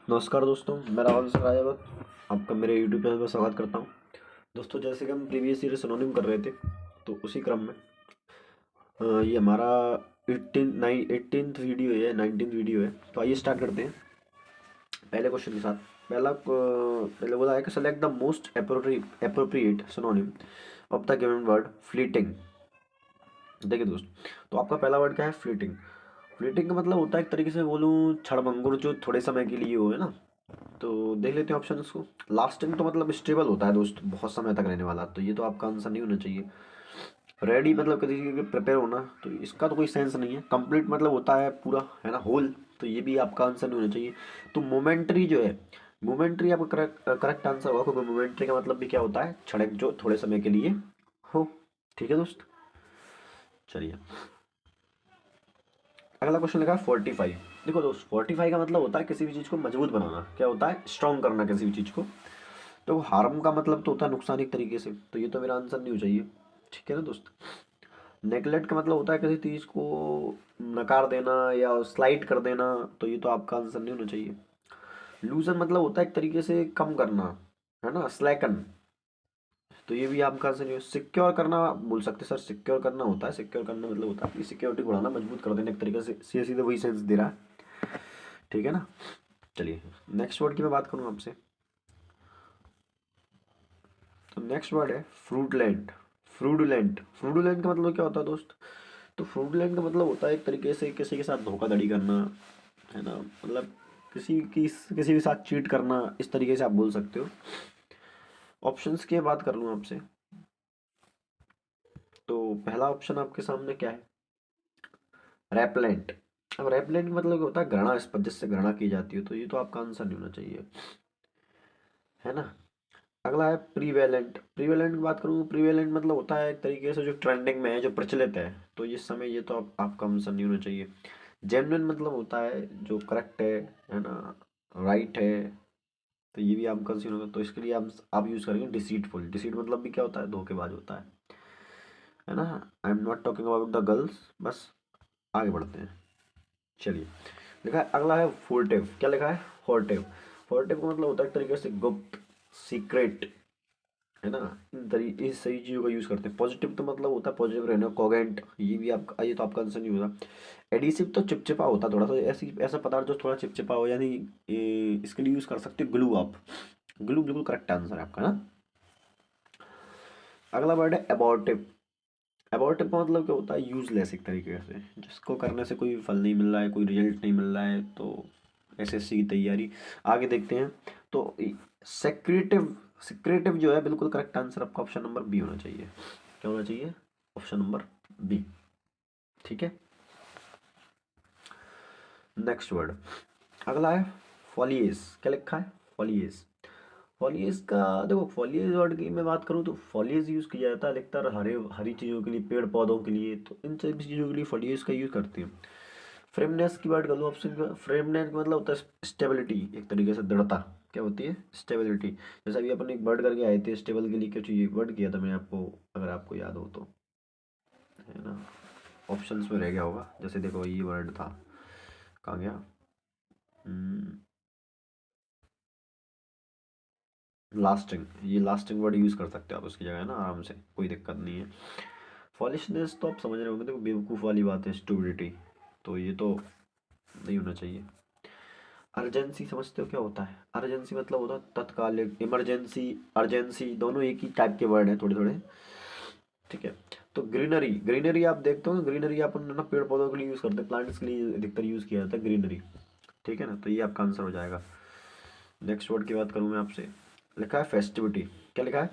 नमस्कार दोस्तों, मैं राहुल सरायावत आपका मेरे यूट्यूब चैनल पर स्वागत करता हूं। दोस्तों, जैसे कि हम प्रीवियस ईयर सिनोनिम कर रहे थे, तो उसी क्रम में ये हमारा 18th वीडियो है, 19th वीडियो है। तो आइए स्टार्ट करते हैं पहले क्वेश्चन के साथ। पहले बोला है कि select the most appropriate synonym of the given word fleeting. देखिए दोस्त, तो आपका पहला वर्ड क्या है? फ्लीटिंग। फ्लीटिंग का मतलब होता है, एक तरीके से बोलूँ, क्षणभंगुर, जो थोड़े समय के लिए हो, है ना। तो देख लेते हैं ऑप्शन को। लास्टिंग तो मतलब स्टेबल होता है दोस्त, बहुत समय तक रहने वाला, तो ये तो आपका आंसर नहीं होना चाहिए। रेडी मतलब किसी के प्रिपेयर होना, तो इसका तो कोई सेंस नहीं है। कंप्लीट मतलब होता है पूरा, है ना, होल, तो ये भी आपका आंसर नहीं होना चाहिए। तो मोमेंट्री जो है, मोमेंट्री आपका करेक्ट आंसर होगा, क्योंकि मोमेंट्री का मतलब भी क्या होता है? क्षणिक, जो थोड़े समय के लिए हो। ठीक है दोस्त, चलिए अगला क्वेश्चन लिखा है 45। देखो दोस्त, 45 का मतलब होता है किसी भी चीज़ को मजबूत बनाना, क्या होता है? स्ट्रॉन्ग करना किसी भी चीज़ को। तो हार्म का मतलब तो होता है नुकसान एक तरीके से, तो ये तो मेरा आंसर नहीं हो चाहिए। ठीक है ना दोस्त। नेगलेक्ट का मतलब होता है किसी चीज़ को नकार देना या स्लाइड कर देना, तो ये तो आपका आंसर नहीं होना चाहिए। लूजन मतलब होता है एक तरीके से कम करना, है ना, स्लैकन, तो ये भी आपका आंसर नहीं हो। सिक्योर करना बोल सकते सर, सिक्योर करना होता है, सिक्योर करना मतलब होता है सिक्योरिटी बढ़ाना, मजबूत कर देना एक तरीके से, सीधे सीधे वही सेंस दे रहा है। ठीक है ना। चलिए नेक्स्ट वर्ड की मैं बात करूँ आपसे, तो नेक्स्ट वर्ड है फ्रूटलैंड। फ्रूडुलेंट, फ्रूडुलेंट का मतलब क्या होता है दोस्त? तो फ्रूडुलेंट का मतलब होता है एक तरीके से किसी के साथ धोखाधड़ी करना, है ना, मतलब किसी के साथ चीट करना, इस तरीके से आप बोल सकते हो। ऑप्शंस की बात कर लूँ आपसे, तो पहला ऑप्शन आपके सामने क्या है? रेपलेंट। अब रेपलेंट मतलब क्या होता है? घृणास्पद, जिससे घृणा की जाती है, तो ये तो आपका आंसर नहीं होना चाहिए, है ना। अगला है प्रीवेलेंट। प्रीवेलेंट की बात करूँ, प्रीवेलेंट मतलब होता है एक तरीके से जो ट्रेंडिंग में है, जो प्रचलित है, तो इस समय ये तो आपका आंसर नहीं होना चाहिए। जेन्युइन मतलब होता है जो करेक्ट है ना, राइट है, तो ये भी आपका आंसर होगा। तो इसके लिए आप यूज़ करेंगे डिसीटफुल। डिसीट मतलब भी क्या होता है? धोखेबाज होता है ना। I am not talking about the girls. बस आगे बढ़ते हैं, चलिए। लिखा है अगला है फोर्टिव। क्या लिखा है? फोर्टिव। फोर्टिव का मतलब होता है एक तरीके से गुप्त, सीक्रेट, है ना। इस सही चीज़ों का यूज़ करते हैं। पॉजिटिव तो मतलब होता है पॉजिटिव रहना, कोगेंट, ये तो आपका आंसर नहीं होगा। एडिसिव तो चिपचिपा होता है थोड़ा सा, ऐसी ऐसा पदार्थ जो थोड़ा चिपचिपा हो, यानी इसके लिए यूज़ कर सकते हो ग्लू आप। ग्लू बिल्कुल करेक्ट आंसर है आपका ना। अगला वर्ड है अबॉर्टिव। अबॉर्टिव का मतलब क्या होता है? यूजलेस एक तरीके से, जिसको करने से कोई फल नहीं मिल रहा है, कोई रिजल्ट नहीं मिल रहा है, तो एसएससी की तैयारी। आगे देखते हैं, तो सेक्रेटिव। सेक्रेटिव जो है, बिल्कुल करेक्ट आंसर आपका ऑप्शन नंबर बी होना चाहिए। क्या होना चाहिए? Option number B. ठीक है। नेक्स्ट वर्ड अगला है फॉलिएज। क्या लिखा है? फॉलिएज। फॉलिएज का देखो, फॉलिएज वर्ड की मैं बात करूँ तो फॉलिएज यूज़ किया जाता है अधिकतर हरी चीज़ों के लिए, पेड़ पौधों के लिए, तो इन सभी चीज़ों के लिए फॉलिएज का यूज़ करते हैं। फ्रेमनेस की बात कर लो ऑप्शन का। फ्रेमनेस का मतलब होता है स्टेबिलिटी, एक तरीके से दृढ़ता। क्या होती है? स्टेबिलिटी। जैसा अभी अपन एक वर्ड करके आए थे, स्टेबल के लिए क्या चाहिए? वर्ड किया था मैंने आपको, अगर आपको याद हो तो, है ना। ऑप्शंस में रह गया होगा, जैसे देखो ये वर्ड था, कहाँ गया? लास्टिंग। ये लास्टिंग वर्ड यूज़ कर सकते हो आप उसकी जगह, है ना, आराम से, कोई दिक्कत नहीं है। फॉलिशनेस तो आप समझ रहे होंगे, देखो बेवकूफ़ वाली बात है, स्टूपिडिटी, तो ये तो नहीं होना चाहिए। अर्जेंसी समझते हो क्या होता है? अर्जेंसी मतलब होता है तत्कालिक, इमरजेंसी, अर्जेंसी, दोनों एक ही टाइप के वर्ड हैं थोड़े थोड़े। ठीक है। तो ग्रीनरी, ग्रीनरी आप देखते हो, ग्रीनरी अपन ना पेड़ पौधों के लिए यूज़ करते हैं, प्लांट्स के लिए अधिकतर यूज़ किया जाता है ग्रीनरी। ठीक है ना, तो ये आपका आंसर हो जाएगा। नेक्स्ट वर्ड की बात करूँ मैं आपसे, लिखा है फेस्टिविटी। क्या लिखा है?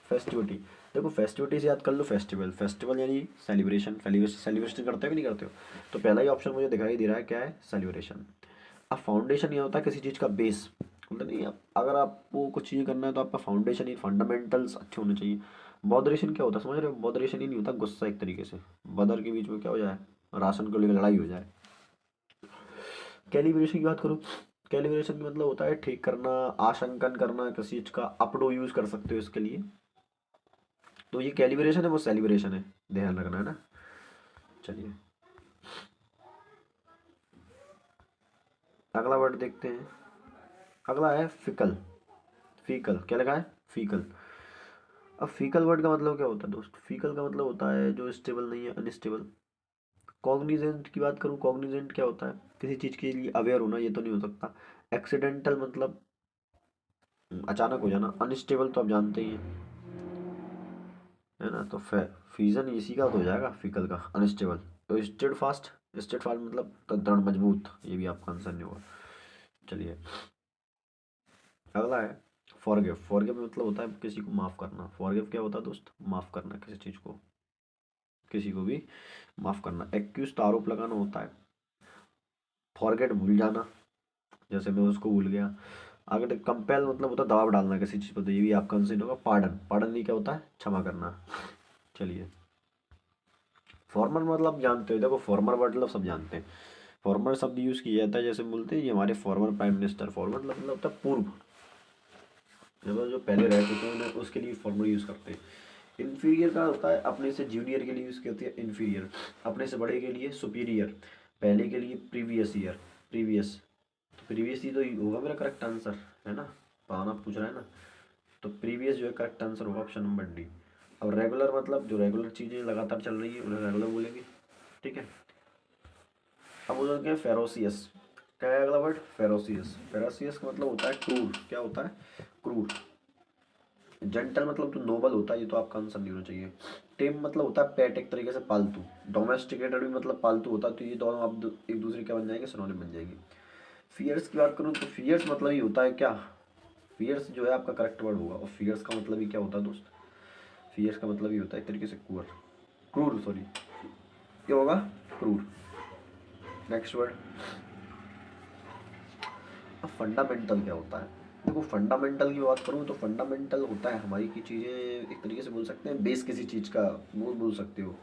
फेस्टिविटी। देखो फेस्टिविटी से याद कर लो फेस्टिवल। फेस्टिवल यानी सेलिब्रेशन। सेलिब्रेशन करते हो कि नहीं करते हो? तो पहला ही ऑप्शन मुझे दिखाई दे रहा है, क्या है? सेलिब्रेशन। अब फाउंडेशन ये होता है किसी चीज़ का बेस, मतलब नहीं, अगर आपको कुछ चीज़ें करना है तो आपका फाउंडेशन ही, फंडामेंटल्स अच्छे होने चाहिए। मॉडरेशन क्या होता है समझ रहे हो? मॉडरेशन ही नहीं होता गुस्सा, एक तरीके से बदर के बीच में क्या हो जाए, राशन को लेकर लड़ाई हो जाए। कैलिब्रेशन की बात करूँ, कैलिब्रेशन का मतलब होता है ठीक करना, आशंकन करना, किसी चीज का अपडो यूज कर सकते हो इसके लिए। तो ये कैलिब्रेशन है, वो सेलिब्रेशन है, ध्यान रखना, है ना। चलिए अगला वर्ड देखते हैं, अगला है फिकल। फीकल क्या लगा है? फीकल। अब फीकल वर्ड का मतलब क्या होता है दोस्त? फीकल का मतलब होता है जो स्टेबल नहीं है, अनस्टेबल। कॉग्निजेंट की बात करूँ, कॉग्निजेंट क्या होता है? किसी चीज़ के लिए अवेयर होना, ये तो नहीं हो सकता। एक्सीडेंटल मतलब अचानक हो जाना। अनस्टेबल तो आप जानते ही हैं, है ना? तो फ्यूजन इसी का तो हो जाएगा, फीकल का, अनस्टेबल। तो स्टेड फास्ट। स्टेड फास्ट मतलब तो दृढ़ मजबूत, ये भी आपका आंसर नहीं होगा। चलिए अगला है फॉरगिव। फॉरगिव मतलब होता है किसी को माफ़ करना। फॉरगिव क्या होता है दोस्त? माफ़ करना किसी चीज़ को, किसी को भी माफ़ करना। एक्यूज तो आरोप लगाना होता है। फॉरगेट भूल जाना, जैसे मैं उसको भूल गया। अगर कंपेल मतलब होता है दबाव डालना किसी चीज़ पर, तो ये भी आपका आंसर होगा। पार्डन। पार्डन भी क्या होता है? क्षमा करना। चलिए फॉर्मर मतलब जानते हो, देखो फॉर्मर मतलब सब जानते हैं। फॉर्मर शब्द यूज़ किया जाता है, जैसे बोलते हैं ये हमारे फॉर्मर प्राइम मिनिस्टर। फॉर्मर मतलब होता है पूर्व, मतलब जो पहले रह चुके हैं उन्हें, उसके लिए फॉर्मर यूज़ करते हैं। इन्फीरियर का होता है अपने से जूनियर के लिए यूज़ करते हैं इन्फीरियर। अपने से बड़े के लिए सुपीरियर। पहले के लिए प्रीवियस ईयर, प्रीवियस। तो प्रीवियस ही तो होगा मेरा करेक्ट आंसर, है ना? पाना पूछ रहा है ना, तो प्रीवियस जो है करेक्ट आंसर होगा ऑप्शन नंबर डी। अब रेगुलर मतलब जो रेगुलर चीज़ें लगातार चल रही है उन्हें रेगुलर बोलेंगे, ठीक है। अब हो जाते हैं फेरोसियस। क्या है अगला वर्ड? फेरोसियस। फेरोसियस का मतलब होता है क्रूर। क्या होता है? क्रूर। जेंटल मतलब तो नोबल होता है, ये तो आपका आंसर नहीं होना चाहिए। टेम मतलब होता है पेट, एक तरीके से पालतू। डोमेस्टिकेटेड भी मतलब पालतू होता है, तो ये दोनों आप एक दूसरे के बन जाएंगे, सिनोनिम बन जाएंगे। फियर्स की बात करूँ तो फियर्स मतलब ही होता है क्या? फियर्स जो है आपका करेक्ट वर्ड होगा। और फियर्स का मतलब ही क्या होता है दोस्त? फियर्स का मतलब ही होता है एक तरीके से क्रूर, क्रूर सॉरी, क्या होगा? क्रूर। Next word. अब फंडामेंटल क्या होता है? देखो फंडामेंटल की बात करूँ तो फंडामेंटल होता है हमारी की चीज़ें, एक तरीके से बोल सकते हैं बेस किसी चीज़ का, वो बोल सकते हो,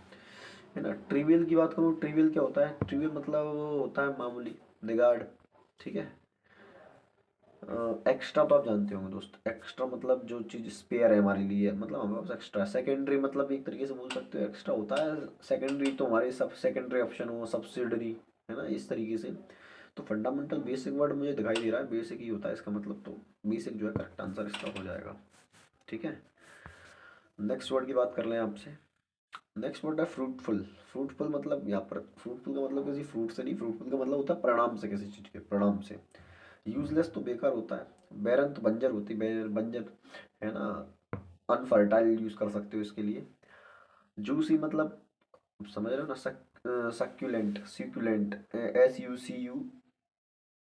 है ना? ट्रिवियल की बात करूँ, ट्रिवियल क्या होता है? ट्रिवियल मतलब होता है मामूली, निगाड़, ठीक है। एक्स्ट्रा तो आप जानते होंगे दोस्त। एक्स्ट्रा मतलब जो चीज़ स्पेयर है हमारे लिए, मतलब हमारे पास एक्स्ट्रा। सेकेंडरी मतलब एक तरीके से बोल सकते हो एक्स्ट्रा होता है। सेकेंडरी तो हमारे सब सेकेंडरी ऑप्शन हो, सब्सिडरी, है ना, इस तरीके से। तो फंडामेंटल बेसिक वर्ड मुझे दिखाई दे रहा है, बेसिक ही होता है इसका मतलब, तो बेसिक जो है करेक्ट आंसर इसका हो जाएगा, ठीक है। नेक्स्ट वर्ड की बात कर लें आपसे। नेक्स्ट वर्ड है फ्रूटफुल। फ्रूटफुल मतलब यहाँ पर फ्रूटफुल का मतलब किसी फ्रूट से नहीं, फ्रूटफुल का मतलब होता है परिणाम से, किसी चीज़ के परिणाम से। यूजलेस तो बेकार होता है। बैरन तो बंजर होती है, बंजर, है ना? अनफर्टाइल यूज कर सकते हो इसके लिए। जूसी मतलब समझ रहे हो ना, सक्यूलेंट, सक्यूलेंट,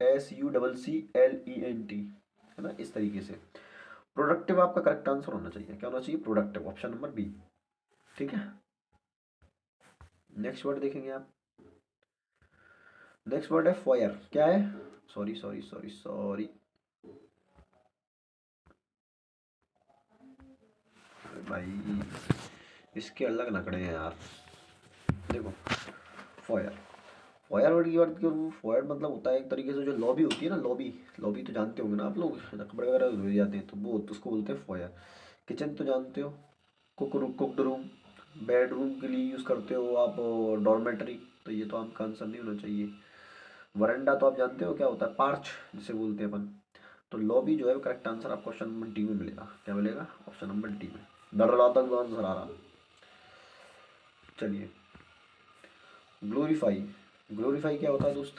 SUCCLENT, है ना, इस तरीके से। प्रोडक्टिव आपका करेक्ट आंसर होना चाहिए। क्या होना चाहिए? प्रोडक्टिव, ऑप्शन नंबर बी, ठीक है। नेक्स्ट वर्ड देखेंगे आप। नेक्स्ट वर्ड है फॉयर। क्या है? सॉरी सॉरी सॉरी सॉरी भाई, इसके अलग नखड़े हैं यार। देखो फॉयर, फॉयर वर्ड की बात करूँ, फॉयर मतलब होता है एक तरीके से जो लॉबी होती है ना, लॉबी। लॉबी तो जानते होंगे ना आप लोग, कपड़े वगैरह धोए जाते हैं तो वो उसको बोलते हैं फॉयर। किचन तो जानते हो, कुकड रूम। बेडरूम के लिए यूज़ करते हो आप डॉर्मेटरी, तो ये तो आपका आंसर नहीं होना चाहिए। वरंडा तो आप जानते हो क्या होता है? पार्च जिसे बोलते हैं अपन। तो लॉबी जो है करेक्ट आंसर आपको ऑप्शन नंबर डी में मिलेगा। क्या मिलेगा? ऑप्शन नंबर डी में। डर रहा था आंसर आ रहा। चलिए ग्लोरीफाई। ग्लोरीफाई क्या होता है दोस्त?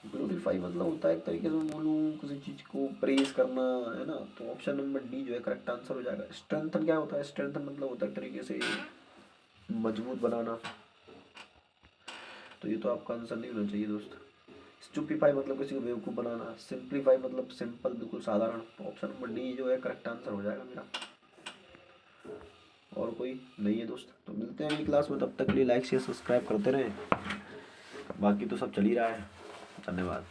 ग्लोरीफाई मतलब होता है एक तरीके से मैं बोलूँ किसी चीज़ को प्रेज करना, है ना? तो ऑप्शन नंबर डी जो है करेक्ट आंसर हो जाएगा। स्ट्रेंथन क्या होता है? स्ट्रेंथन मतलब होता है एक तरीके से मजबूत बनाना, तो ये तो आपका आंसर नहीं होना चाहिए दोस्त। स्टूपीफाई मतलब किसी को बेवकूफ़ बनाना। सिंप्लीफाई मतलब सिंपल, बिल्कुल साधारण। तो ऑप्शन नंबर डी जो है करेक्ट आंसर हो जाएगा मेरा। और कोई नहीं है दोस्त, तो मिलते हैं अगली क्लास में। तब तक के लिए लाइक शेयर सब्सक्राइब करते रहें, बाकी तो सब चल ही रहा है। धन्यवाद।